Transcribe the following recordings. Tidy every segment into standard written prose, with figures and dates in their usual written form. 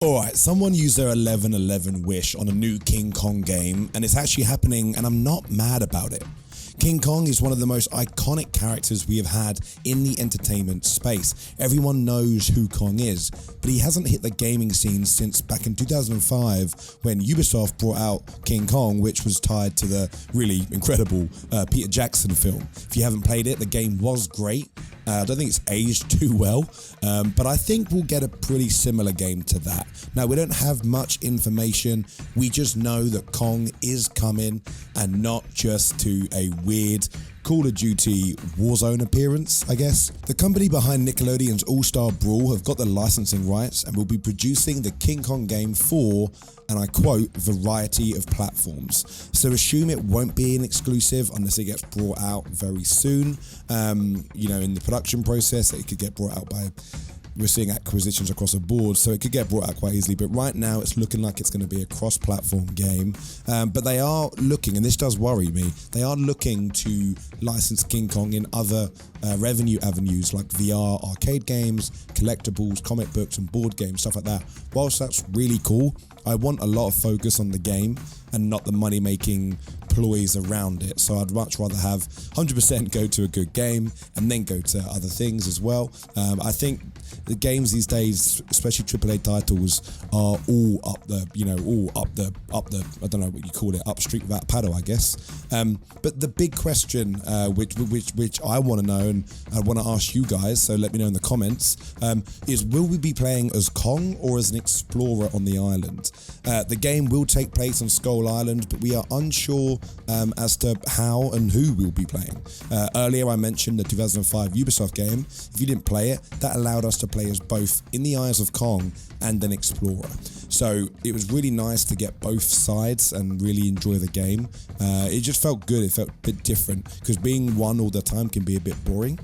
Alright, someone used their 11/11 wish on a new King Kong game, and it's actually happening, and I'm not mad about it. King Kong is one of the most iconic characters we have had in the entertainment space. Everyone knows who Kong is, but he hasn't hit the gaming scene since back in 2005 when Ubisoft brought out King Kong, which was tied to the really incredible Peter Jackson film. If you haven't played it, the game was great. I don't think it's aged too well, but I think we'll get a pretty similar game to that. Now, we don't have much information. We just know that Kong is coming, and not just to a weird Call of Duty Warzone appearance, I guess. The company behind Nickelodeon's All-Star Brawl have got the licensing rights and will be producing the King Kong game for, and I quote, variety of platforms. So assume it won't be an exclusive unless it gets brought out very soon. In the production process, it could get brought out by, we're seeing acquisitions across the board, so it could get brought out quite easily. But right now, it's looking like it's going to be a cross-platform game. But they are looking, and this does worry me, they are looking to license King Kong in other revenue avenues like VR, arcade games, collectibles, comic books, and board games, stuff like that. Whilst that's really cool, I want a lot of focus on the game and not the money-making ploys around it. So I'd much rather have 100% go to a good game and then go to other things as well. I think the games these days, especially AAA titles, are all up the, I don't know what you call it, up street without paddle, I guess. But the big question, which I want to know, and I want to ask you guys, so let me know in the comments, is will we be playing as Kong or as an explorer on the island? The game will take place on Skull Island, but we are unsure as to how and who we'll be playing. Earlier I mentioned the 2005 Ubisoft game. If you didn't play it, that allowed us to play as both in the eyes of Kong and an explorer. So it was really nice to get both sides and really enjoy the game. It just felt good. It felt a bit different because being one all the time can be a bit boring.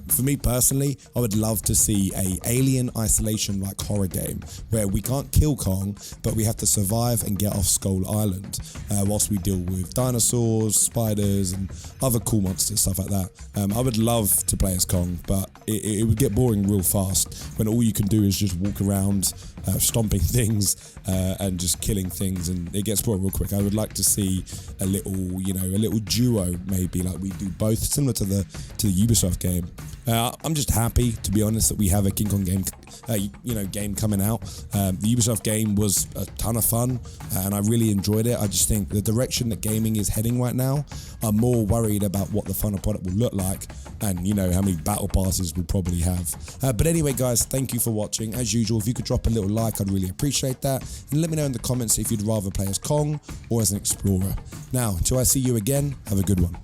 For me personally, I would love to see a Alien Isolation like horror game where we can't kill Kong, but we have to survive and get off Skull Island whilst we deal with dinosaurs, spiders, and other cool monsters, stuff like that. I would love to play as Kong, but it would get boring real fast when all you can do is just walk around stomping things and just killing things, and it gets boring real quick. I would like to see a little duo, maybe, like we do both, similar to the Ubisoft game. I'm just happy, to be honest, that we have a King Kong game, game coming out. The Ubisoft game was a ton of fun, and I really enjoyed it. I just think the direction that gaming is heading right now, I'm more worried about what the final product will look like, and how many battle passes we'll probably have. But anyway, guys, thank you for watching. As usual, if you could drop a little like, I'd really appreciate that, and let me know in the comments if you'd rather play as Kong or as an explorer. Now, until I see you again, have a good one.